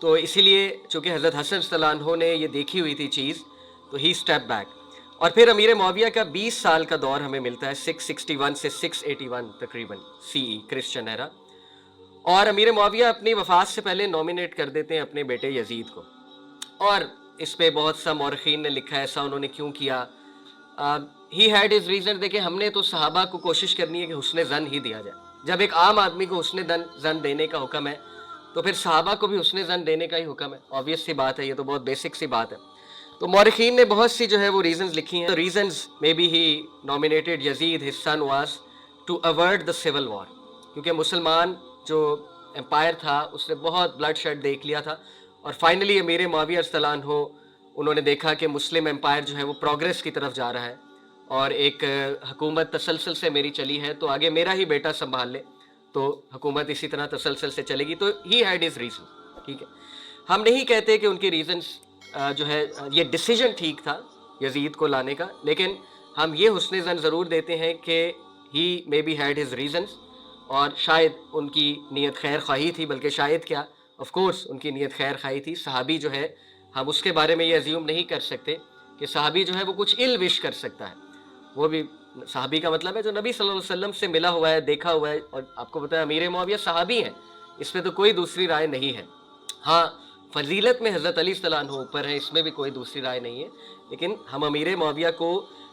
تو اسی لیے چونکہ حضرت حسن رضی اللہ عنہ نے یہ دیکھی ہوئی تھی چیز تو ہی اسٹیپ بیک. اور پھر امیر معاویہ کا 20 سال کا دور ہمیں ملتا ہے 661 سے 681 تقریباً CE کرسچن ایرا. اور امیر معاویہ اپنی وفات سے پہلے نومینیٹ کر دیتے ہیں اپنے بیٹے یزید کو. اور اس پہ بہت سا مورخین نے لکھا ہے ایسا انہوں نے کیوں کیا. He had his reason. دیکھیں ہم نے تو صحابہ کو کوشش کرنی ہے کہ حسن ظن ہی دیا جائے. جب ایک عام آدمی کو حسن ظن دینے کا حکم ہے تو پھر صحابہ کو بھی حسن ظن دینے کا ہی حکم ہے. آبویس سی بات ہے, یہ تو بہت بیسک سی بات ہے. تو مورخین نے بہت سی جو ہے وہ ریزنز لکھی ہیں. Reasons may be he nominated Yazid his son was to avoid the civil war, کیونکہ مسلمان جو امپائر تھا اس نے بہت بلڈ شیڈ دیکھ لیا تھا. اور فائنلی امیر معاویہ رضی اللہ عنہ انہوں نے دیکھا کہ مسلم امپائر جو ہے وہ پروگریس کی طرف جا رہا ہے اور ایک حکومت تسلسل سے میری چلی ہے تو آگے میرا ہی بیٹا سنبھال لے تو حکومت اسی طرح تسلسل سے چلے گی. تو ہی ہیڈ ہز ریزن, ٹھیک ہے. ہم نہیں کہتے کہ ان کی ریزنز جو ہے یہ ڈیسیجن ٹھیک تھا یزید کو لانے کا, لیکن ہم یہ حسن ظن ضرور دیتے ہیں کہ he may be had his reasons, اور شاید ان کی نیت خیر خواہی تھی, بلکہ شاید کیا آف کورس ان کی نیت خیر خواہی تھی. صحابی جو ہے ہم اس کے بارے میں یہ ازیوم نہیں کر سکتے کہ صحابی جو ہے وہ کچھ ال وش کر سکتا ہے. وہ بھی صحابی کا مطلب ہے جو نبی صلی اللہ علیہ وسلم سے ملا ہوا ہے, دیکھا ہوا ہے. اور آپ کو پتہ ہے امیر معاویہ صحابی ہیں, اس میں تو کوئی دوسری رائے نہیں ہے. ہاں فضیلت میں حضرت علی صلی اللہ عنہ اوپر ہے, اس میں بھی کوئی دوسری رائے نہیں ہے, لیکن ہم امیر معاویہ کو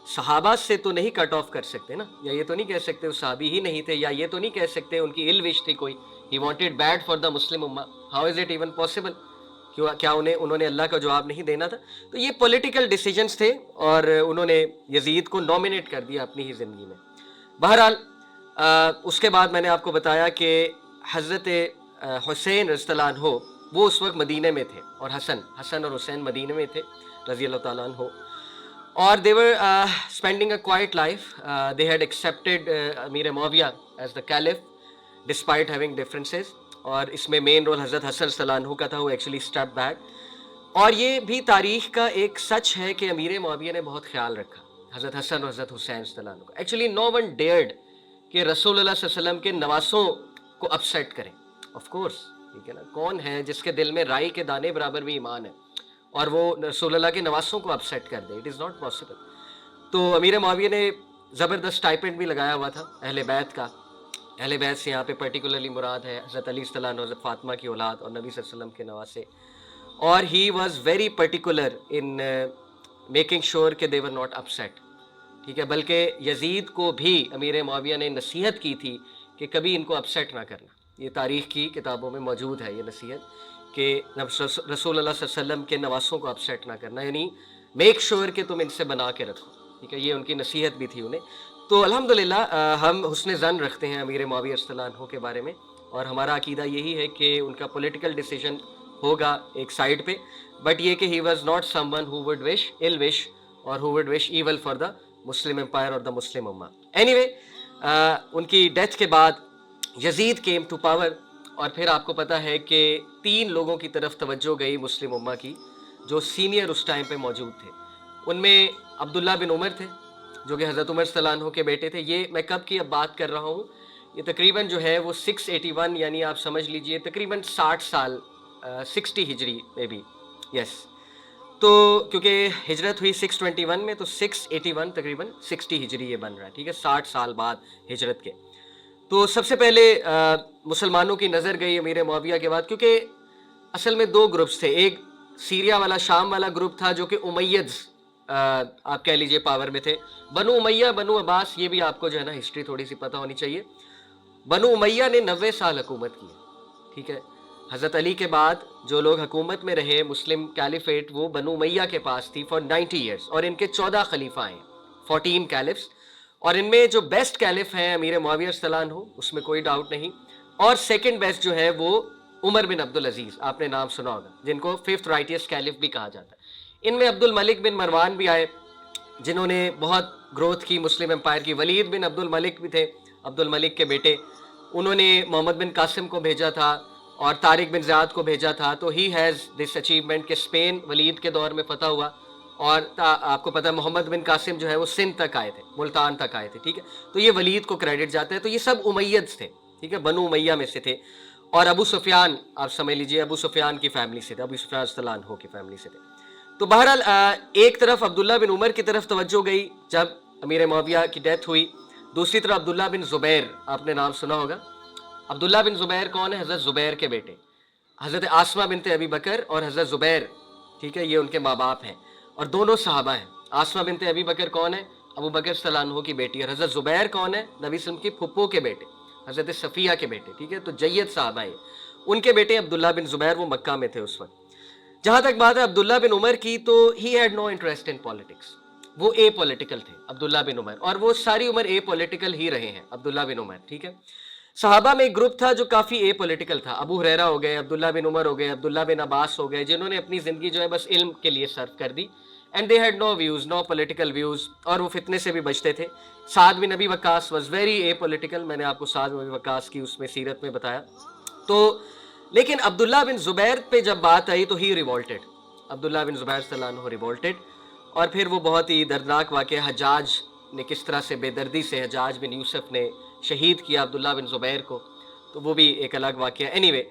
صحابہ سے تو نہیں کٹ آف کر سکتے نا, یا یہ تو نہیں کہہ سکتے وہ صحابی ہی نہیں تھے, یا یہ تو نہیں کہہ سکتے ان کی ال وش تھی کوئی, he wanted bad for the Muslim امہ. How is it even possible? کیا انہوں نے اللہ کا جواب نہیں دینا تھا؟ تو یہ پولیٹیکل ڈیسیجنز تھے اور انہوں نے یزید کو نومینیٹ کر دیا اپنی ہی زندگی میں. بہرحال اس کے بعد میں نے آپ کو بتایا کہ حضرت حسین رضی اللہ عنہ وہ اس وقت مدینہ میں تھے, اور حسن اور حسین مدینہ میں تھے رضی اللہ تعالیٰ عنہ, اور they were spending a quiet life. They had accepted Amir Muawiya as the caliph despite having differences, اور اس میں مین رول حضرت حسن رضی اللہ عنہ کا تھا, وہ ایکچولی اسٹیپ بیک. اور یہ بھی تاریخ کا ایک سچ ہے کہ امیر معاویہ نے بہت خیال رکھا حضرت حسن اور حضرت حسین رضی اللہ عنہ کا. ایکچولی نو ون ڈیئرڈ کہ رسول اللہ صلی اللہ علیہ وسلم کے نواسوں کو اپسیٹ کریں. آف کورس, ٹھیک ہے نا, کون ہے جس کے دل میں رائی کے دانے برابر بھی ایمان ہے اور وہ رسول اللہ کے نواسوں کو اپسیٹ کر دے؟ It is not possible. تو امیر معاویہ نے زبردست اسٹائپنڈ بھی لگایا ہوا تھا اہل بیت کا. اہل بیت سے یہاں پہ پرٹیکولرلی مراد ہے حضرت علی صلی اللہ عنہ, حضرت فاطمہ کی اولاد اور نبی صلی اللہ علیہ وسلم کے نواسے. اور he was very particular in making sure کہ دے ور ناٹ اپسیٹ, ٹھیک ہے. بلکہ یزید کو بھی امیر معاویہ نے نصیحت کی تھی کہ کبھی ان کو اپسیٹ نہ کرنا. یہ تاریخ کی کتابوں میں موجود ہے یہ نصیحت کہ رسول اللہ صلی اللہ علیہ وسلم کے نواسوں کو اپسیٹ نہ کرنا, یعنی میک شیور کہ تم ان سے بنا کے رکھو, ٹھیک ہے. یہ ان کی نصیحت بھی تھی انہیں. تو الحمدللہ ہم حسن ظن رکھتے ہیں امیر معاویہ رضی اللہ عنہ کے بارے میں, اور ہمارا عقیدہ یہی ہے کہ ان کا پولیٹیکل ڈیسیجن ہوگا ایک سائڈ پہ, بٹ یہ کہ he was not someone who would wish ill wish اور who would wish evil for the Muslim empire اور دا مسلم امہ. اینی وے ان کی ڈیتھ کے بعد یزید کیم ٹو پاور, اور پھر آپ کو پتہ ہے کہ 3 لوگوں کی طرف توجہ گئی مسلم امہ کی جو سینئر اس ٹائم پہ موجود تھے. ان میں عبداللہ بن عمر تھے جو کہ حضرت عمر صلی اللہ عنہ کے بیٹے تھے. یہ میں کب کی اب بات کر رہا ہوں, یہ تقریباً جو ہے وہ 681, یعنی آپ سمجھ لیجئے تقریباً 60 سال, 60 ہجری میں بھی, یس. تو کیونکہ ہجرت ہوئی 621 میں, تو 681 تقریباً 60 ہجری یہ بن رہا ہے, ٹھیک ہے, 60 سال بعد ہجرت کے. تو سب سے پہلے مسلمانوں کی نظر گئی امیر معاویہ کے بعد, کیونکہ اصل میں 2 گروپس تھے. ایک سیریا والا, شام والا گروپ تھا جو کہ امیدز آپ کہہ لیجئے پاور میں تھے. بنو امیہ, بنو عباس, یہ بھی آپ کو جو ہے نا ہسٹری تھوڑی سی پتہ ہونی چاہیے. بنو امیہ نے 90 سال حکومت کی, ٹھیک ہے. حضرت علی کے بعد جو لوگ حکومت میں رہے مسلم کیلیفیٹ, وہ بنو امیہ کے پاس تھی فار 90 ایئرس, اور ان کے 14 خلیفہ ہیں, 14 کیلفس. اور ان میں جو بیسٹ کیلف ہیں امیر معاویہ رضی اللہ عنہ, اس میں کوئی ڈاؤٹ نہیں. اور سیکنڈ بیسٹ جو ہے وہ عمر بن عبد العزیز, آپ نے نام سنا ہوگا, جن کو 5th رائٹیسٹ کیلف بھی کہا جاتا ہے. ان میں عبد الملک بن مروان بھی آئے جنہوں نے بہت گروتھ کی مسلم امپائر کی. ولید بن عبد الملک بھی تھے, عبد الملک کے بیٹے. انہوں نے محمد بن قاسم کو بھیجا تھا اور طارق بن زیاد کو بھیجا تھا. تو ہی ہیز دس اچیومنٹ کہ اسپین ولید کے دور میں فتح ہوا, اور آپ کو پتہ ہے محمد بن قاسم جو ہے وہ سندھ تک آئے تھے, ملتان تک آئے تھے, ٹھیک ہے. تو یہ ولید کو کریڈٹ جاتا ہے. تو یہ سب امیدز تھے, ٹھیک ہے, بنو امیہ میں سے تھے. اور ابو سفیان آپ سمجھ لیجئے ابو سفیان کی فیملی سے تھے, ابو سفیان رضی اللہ عنہ کی فیملی سے تھے. تو بہرحال ایک طرف عبداللہ بن عمر کی طرف توجہ گئی جب امیر معاویہ کی ڈیتھ ہوئی, دوسری طرف عبداللہ بن زبیر, آپ نے نام سنا ہوگا. عبداللہ بن زبیر کون ہے؟ حضرت زبیر کے بیٹے, حضرت آسمہ بنت ابی بکر اور حضرت زبیر, ٹھیک ہے, یہ ان کے ماں باپ ہیں اور دونوں صحابہ ہیں. آسمہ بنت ابی بکر کون ہے؟ ابو بکر صلی اللہ عنہ کی بیٹی. اور حضرت زبیر کون ہے؟ نبی صلی اللہ علیہ وسلم کی پھپھو کے بیٹے, حضرت صفیہ کے بیٹے, ٹھیک ہے. تو جید صحابہ ہیں ان کے بیٹے عبداللہ بن زبیر, وہ مکہ میں تھے اس وقت. جہاں تک بات ہے عبداللہ بن عمر کی, تو he had no interest in politics, وہ اے پولیٹیکل تھے عبداللہ بن عمر, اور وہ ساری عمر اے پولیٹیکل ہی رہے ہیں عبداللہ بن عمر, ٹھیک ہے. صحابہ میں ایک گروپ تھا جو کافی اے پولیٹیکل تھا, ابو ہریرہ ہو گئے, عبداللہ بن عمر ہو گئے, عبداللہ بن عباس ہو گئے, جنہوں نے اپنی زندگی جو ہے بس علم کے لیے صرف کر دی, and they had no views, no political views, اور وہ فتنے سے بھی بچتے تھے. سعد بن ابی وقاص واز ویری اے پولیٹیکل, میں نے آپ کو سعد بن ابی وقاص کی اس میں سیرت میں بتایا. تو لیکن عبداللہ بن زبیر پہ جب بات آئی تو ہی ریوولٹڈ, عبداللہ بن زبیر صلی اللہ عنہ ریوولٹڈ. اور پھر وہ بہت ہی دردناک واقعہ, حجاج نے کس طرح سے بے دردی سے حجاج بن یوسف نے شہید کیا عبداللہ بن زبیر کو, تو وہ بھی ایک الگ واقعہ. اینی وے,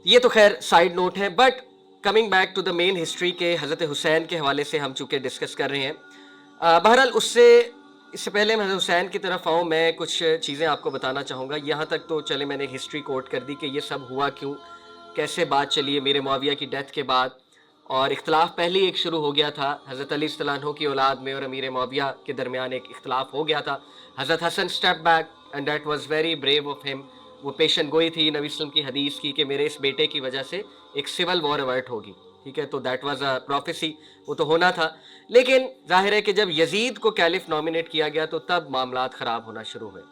یہ تو خیر سائیڈ نوٹ ہے. But coming back to the main history کے حضرت حسین کے حوالے سے ہم چونکہ ڈسکس کر رہے ہیں, بہرحال اس سے پہلے میں حضرت حسین کی طرف آؤں, میں کچھ چیزیں آپ کو بتانا چاہوں گا. یہاں تک تو چلے میں نے ایک ہسٹری کوٹ کر دی کہ یہ سب ہوا کیوں, کیسے بات چلی ہے میرے معاویہ کی ڈیتھ کے بعد, اور اختلاف پہلے ہی ایک شروع ہو گیا تھا حضرت علی رضی اللہ عنہ کی اولاد میں اور امیر معاویہ کے درمیان ایک اختلاف ہو گیا تھا. حضرت Hassan step back and that was very brave of him, وہ پیشن گوئی تھی نبی صلی اللہ علیہ وسلم کی حدیث کی کہ میرے اس بیٹے کی وجہ سے ایک سول وار اوائٹ ہوگی, ٹھیک ہے. تو دیٹ واز اے پروفیسی, وہ تو ہونا تھا. لیکن ظاہر ہے کہ جب یزید کو کیلف نامینیٹ کیا گیا تو تب معاملات خراب ہونا شروع ہوئے.